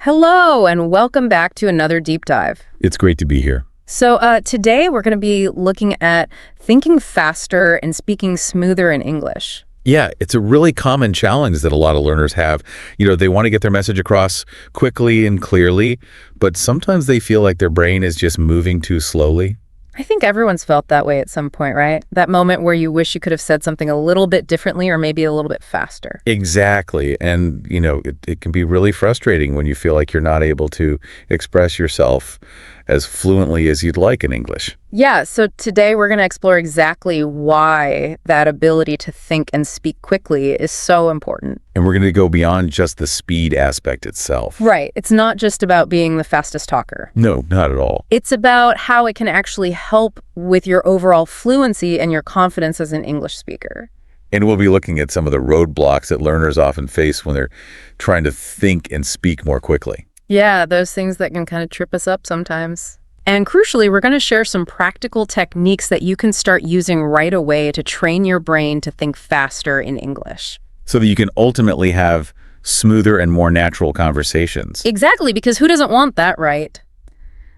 Hello, and welcome back to another deep dive. It's great to be here. So today we're going to be looking at thinking faster and speaking smoother in English. Yeah, it's a really common challenge that a lot of learners have. They want to get their message across quickly and clearly, but sometimes they feel like their brain is just moving too slowly. I think everyone's felt that way at some point, right? That moment where you wish you could have said something a little bit differently or maybe a little bit faster. Exactly. And, it can be really frustrating when you feel like you're not able to express yourself as fluently as you'd like in English. Yeah, so today we're going to explore exactly why that ability to think and speak quickly is so important. And we're going to go beyond just the speed aspect itself. Right. It's not just about being the fastest talker. No, not at all. It's about how it can actually help with your overall fluency and your confidence as an English speaker. And we'll be looking at some of the roadblocks that learners often face when they're trying to think and speak more quickly. Yeah, those things that can kind of trip us up sometimes. And crucially, we're going to share some practical techniques that you can start using right away to train your brain to think faster in English. So that you can ultimately have smoother and more natural conversations. Exactly, because who doesn't want that, right?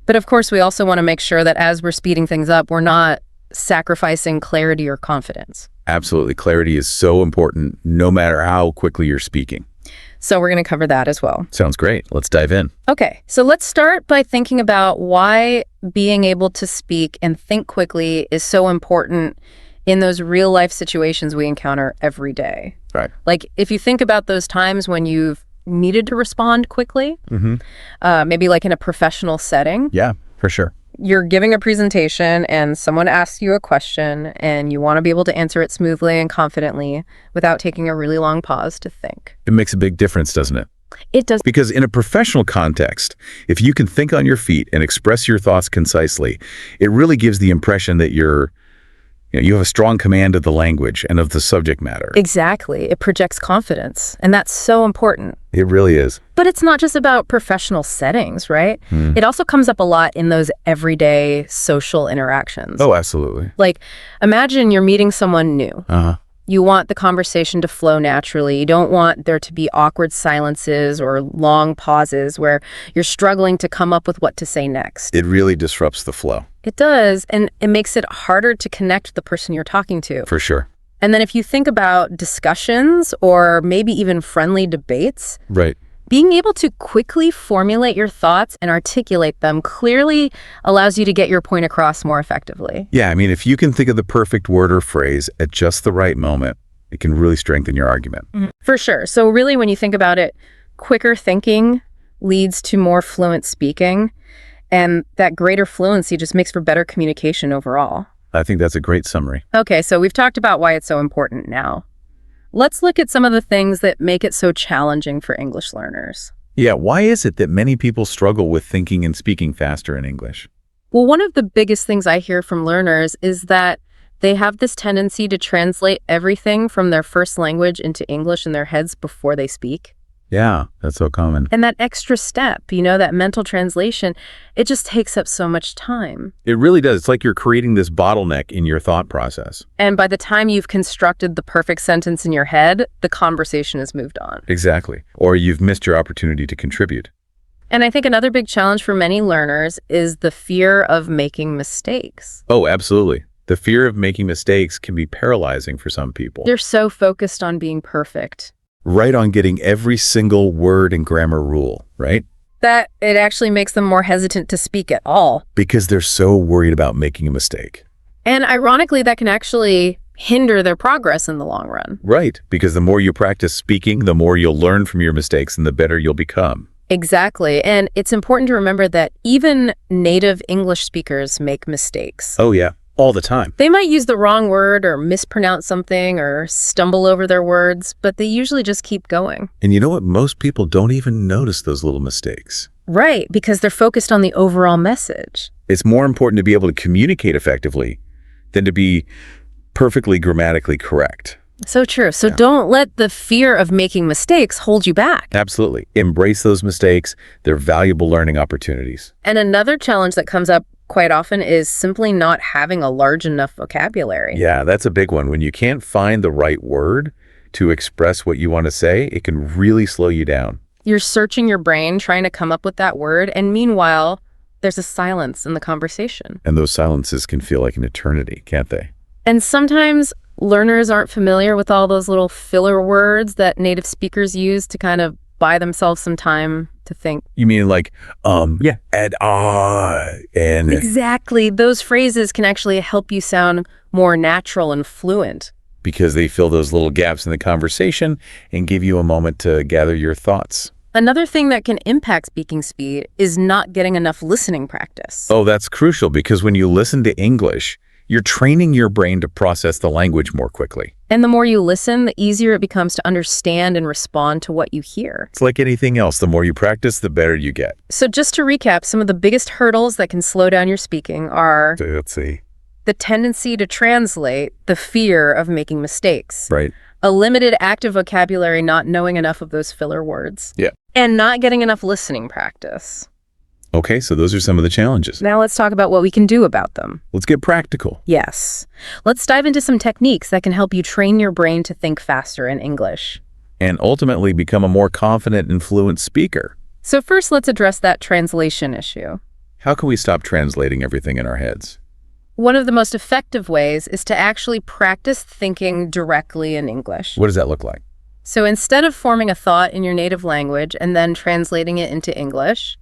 But of course, we also want to make sure that as we're speeding things up, we're not sacrificing clarity or confidence. Absolutely. Clarity is so important no matter how quickly you're speaking. So we're going to cover that as well. Sounds great. Let's dive in. Okay, so let's start by thinking about why being able to speak and think quickly is so important in those real life situations we encounter every day. Right. Like if you think about those times when you've needed to respond quickly, maybe like in a professional setting. Yeah, for sure. You're giving a presentation and someone asks you a question and you want to be able to answer it smoothly and confidently without taking a really long pause to think. It makes a big difference, doesn't it? It does. Because in a professional context, if you can think on your feet and express your thoughts concisely, it really gives the impression that you have a strong command of the language and of the subject matter. Exactly. It projects confidence, and that's so important. It really is. But it's not just about professional settings, right? It also comes up a lot in those everyday social interactions. Oh, absolutely. Like, imagine you're meeting someone new. Uh-huh. You want the conversation to flow naturally. You don't want there to be awkward silences or long pauses where you're struggling to come up with what to say next. It really disrupts the flow. It does, and it makes it harder to connect the person you're talking to. For sure. And then if you think about discussions or maybe even friendly debates, Right. being able to quickly formulate your thoughts and articulate them clearly allows you to get your point across more effectively. Yeah, if you can think of the perfect word or phrase at just the right moment, it can really strengthen your argument. For sure. So really, when you think about it, quicker thinking leads to more fluent speaking, and that greater fluency just makes for better communication overall. I think that's a great summary. Okay, so we've talked about why it's so important now. Let's look at some of the things that make it so challenging for English learners. Yeah, why is it that many people struggle with thinking and speaking faster in English? Well, one of the biggest things I hear from learners is that they have this tendency to translate everything from their first language into English in their heads before they speak. Yeah, that's so common. And that extra step, that mental translation, it just takes up so much time. It really does. It's like you're creating this bottleneck in your thought process. And by the time you've constructed the perfect sentence in your head, the conversation has moved on. Exactly. Or you've missed your opportunity to contribute. And I think another big challenge for many learners is the fear of making mistakes. Oh, absolutely. The fear of making mistakes can be paralyzing for some people. They're so focused on being perfect. Right on getting every single word and grammar rule, right? That it actually makes them more hesitant to speak at all. Because they're so worried about making a mistake. And ironically, that can actually hinder their progress in the long run. Right, because the more you practice speaking, the more you'll learn from your mistakes and the better you'll become. Exactly. And it's important to remember that even native English speakers make mistakes. Oh, yeah. All the time. They might use the wrong word or mispronounce something or stumble over their words, but they usually just keep going. And you know what? Most people don't even notice those little mistakes. Right, because they're focused on the overall message. It's more important to be able to communicate effectively than to be perfectly grammatically correct. So true. So don't let the fear of making mistakes hold you back. Absolutely. Embrace those mistakes. They're valuable learning opportunities. And another challenge that comes up quite often is simply not having a large enough vocabulary. Yeah, that's a big one. When you can't find the right word to express what you want to say, it can really slow you down. You're searching your brain, trying to come up with that word, and meanwhile, there's a silence in the conversation. And those silences can feel like an eternity, can't they? And sometimes learners aren't familiar with all those little filler words that native speakers use to kind of buy themselves some time to think. You mean like, Yeah. and and Exactly. Those phrases can actually help you sound more natural and fluent. because they fill those little gaps in the conversation and give you a moment to gather your thoughts. Another thing that can impact speaking speed is not getting enough listening practice. Oh, that's crucial because when you listen to English, you're training your brain to process the language more quickly. And the more you listen, the easier it becomes to understand and respond to what you hear. It's like anything else. The more you practice, the better you get. So just to recap, some of the biggest hurdles that can slow down your speaking are Let's see. the tendency to translate, the fear of making mistakes, Right. a limited active vocabulary, not knowing enough of those filler words, Yeah. and not getting enough listening practice. Okay, so those are some of the challenges. Now let's talk about what we can do about them. Let's get practical. Yes. Let's dive into some techniques that can help you train your brain to think faster in English. And ultimately become a more confident and fluent speaker. So first, let's address that translation issue. How can we stop translating everything in our heads? One of the most effective ways is to actually practice thinking directly in English. What does that look like? So instead of forming a thought in your native language and then translating it into English,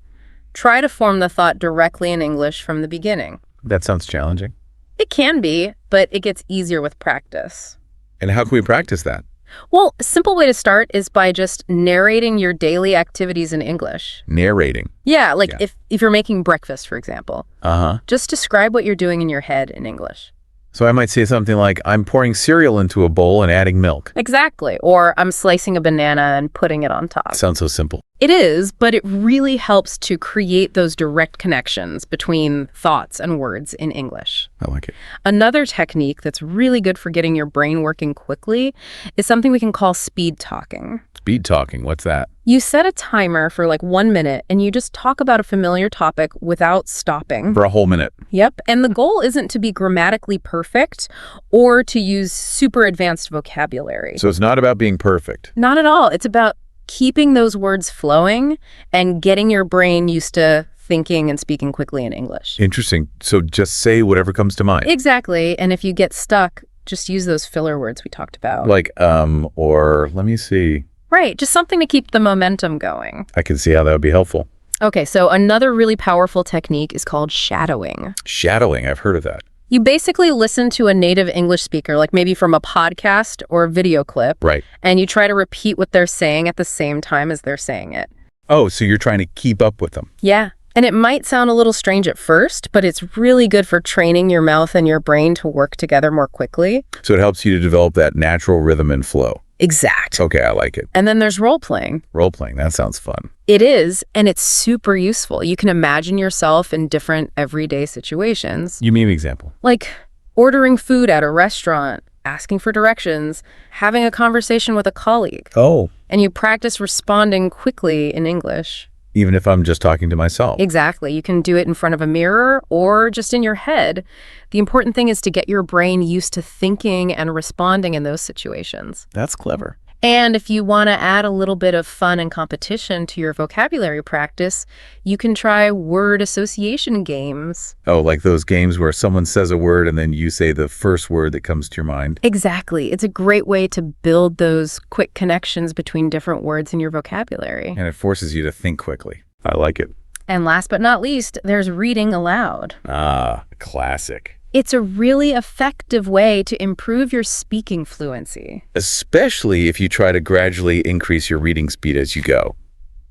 try to form the thought directly in English from the beginning. That sounds challenging. It can be, but it gets easier with practice. And how can we practice that? Well, a simple way to start is by just narrating your daily activities in English. Narrating. Yeah, like Yeah. if you're making breakfast, for example, Uh-huh. just describe what you're doing in your head in English. So I might say something like, I'm pouring cereal into a bowl and adding milk. Exactly. Or I'm slicing a banana and putting it on top. Sounds so simple. It is, but it really helps to create those direct connections between thoughts and words in English. I like it. Another technique that's really good for getting your brain working quickly is something we can call speed talking. Speed talking, what's that? You set a timer for like 1 minute and you just talk about a familiar topic without stopping. For a whole minute. Yep. And the goal isn't to be grammatically perfect or to use super advanced vocabulary. So it's not about being perfect. Not at all. It's about keeping those words flowing and getting your brain used to thinking and speaking quickly in English. Interesting. So just say whatever comes to mind. Exactly. And if you get stuck, just use those filler words we talked about. Like, or let me see. Right. Just something to keep the momentum going. I can see how that would be helpful. Okay. So another really powerful technique is called shadowing. Shadowing, I've heard of that. You basically listen to a native English speaker, like maybe from a podcast or a video clip, Right. and you try to repeat what they're saying at the same time as they're saying it. Oh, so you're trying to keep up with them. Yeah. And it might sound a little strange at first, but it's really good for training your mouth and your brain to work together more quickly. So it helps you to develop that natural rhythm and flow. Exact. Okay, I like it. And then there's role playing. Role playing, that sounds fun. It is, and it's super useful. You can imagine yourself in different everyday situations, You mean an example? like ordering food at a restaurant, asking for directions, having a conversation with a colleague, Oh. and you practice responding quickly in English. Even if I'm just talking to myself. Exactly. You can do it in front of a mirror or just in your head. The important thing is to get your brain used to thinking and responding in those situations. That's clever. And if you want to add a little bit of fun and competition to your vocabulary practice, you can try word association games. Oh, like those games where someone says a word and then you say the first word that comes to your mind. Exactly. It's a great way to build those quick connections between different words in your vocabulary. And it forces you to think quickly. I like it. And last but not least, there's reading aloud. Ah, classic. It's a really effective way to improve your speaking fluency. Especially if you try to gradually increase your reading speed as you go.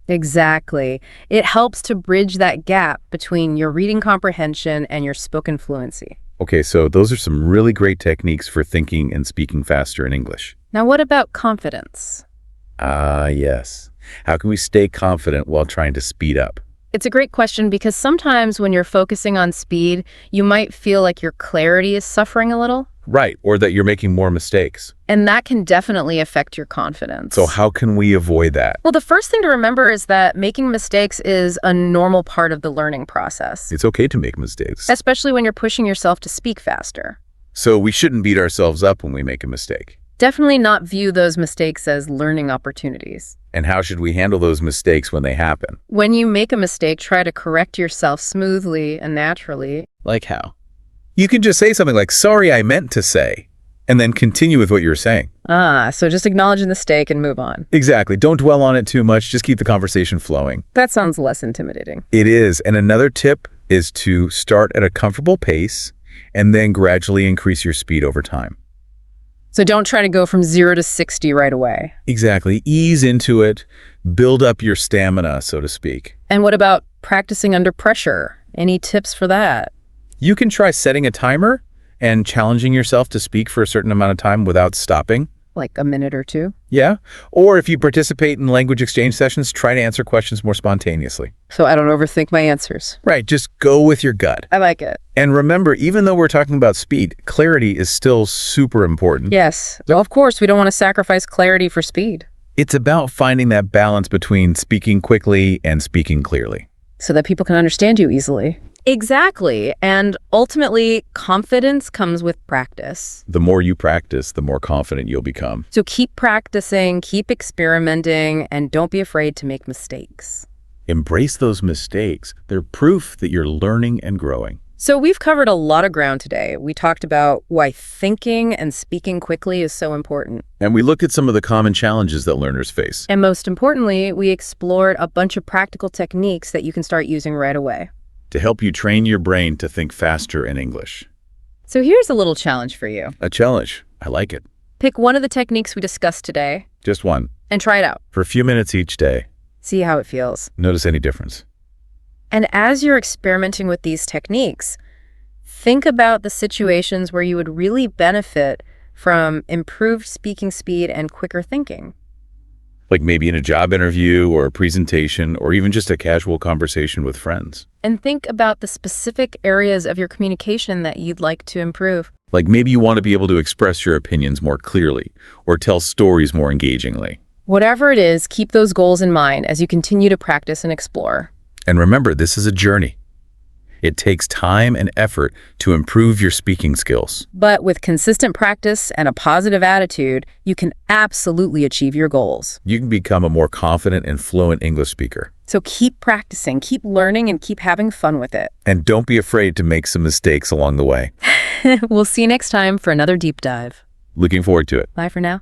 Exactly. It helps to bridge that gap between your reading comprehension and your spoken fluency. Okay, so those are some really great techniques for thinking and speaking faster in English. Now, what about confidence? Ah, yes. How can we stay confident while trying to speed up? It's a great question because sometimes when you're focusing on speed, you might feel like your clarity is suffering a little, Right, or that you're making more mistakes. and that can definitely affect your confidence. So how can we avoid that? Well, the first thing to remember is that making mistakes is a normal part of the learning process, It's okay to make mistakes. especially when you're pushing yourself to speak faster. So we shouldn't beat ourselves up when we make a mistake. Definitely not view those mistakes as learning opportunities. And how should we handle those mistakes when they happen? When you make a mistake, try to correct yourself smoothly and naturally. Like how? You can just say something like, sorry, I meant to say, and then continue with what you're saying. So just acknowledge the mistake and move on. Exactly. Don't dwell on it too much. Just keep the conversation flowing. That sounds less intimidating. It is. And another tip is to start at a comfortable pace and then gradually increase your speed over time. So don't try to go from 0 to 60 right away. Exactly. Ease into it. Build up your stamina, so to speak. And what about practicing under pressure? Any tips for that? You can try setting a timer and challenging yourself to speak for a certain amount of time without stopping. Like a minute or two? Yeah. Or if you participate in language exchange sessions, try to answer questions more spontaneously. So I don't overthink my answers. Right. Just go with your gut. I like it. And remember, even though we're talking about speed, clarity is still super important. Yes. Well, of course, we don't want to sacrifice clarity for speed. It's about finding that balance between speaking quickly and speaking clearly. So that people can understand you easily. Exactly. And ultimately, confidence comes with practice. The more you practice, the more confident you'll become. So keep practicing, keep experimenting, and don't be afraid to make mistakes. Embrace those mistakes. They're proof that you're learning and growing. So we've covered a lot of ground today. We talked about why thinking and speaking quickly is so important. And we looked at some of the common challenges that learners face. And most importantly, we explored a bunch of practical techniques that you can start using right away to help you train your brain to think faster in English. So here's a little challenge for you. A challenge. I like it. Pick one of the techniques we discussed today. Just one. And try it out. For a few minutes each day. See how it feels. Notice any difference. And as you're experimenting with these techniques, think about the situations where you would really benefit from improved speaking speed and quicker thinking. Like maybe in a job interview or a presentation or even just a casual conversation with friends. And think about the specific areas of your communication that you'd like to improve. Like maybe you want to be able to express your opinions more clearly or tell stories more engagingly. Whatever it is, keep those goals in mind as you continue to practice and explore. And remember, this is a journey. It takes time and effort to improve your speaking skills. But with consistent practice and a positive attitude, you can absolutely achieve your goals. You can become a more confident and fluent English speaker. So keep practicing, keep learning, and keep having fun with it. And don't be afraid to make some mistakes along the way. We'll see you next time for another deep dive. Looking forward to it. Bye for now.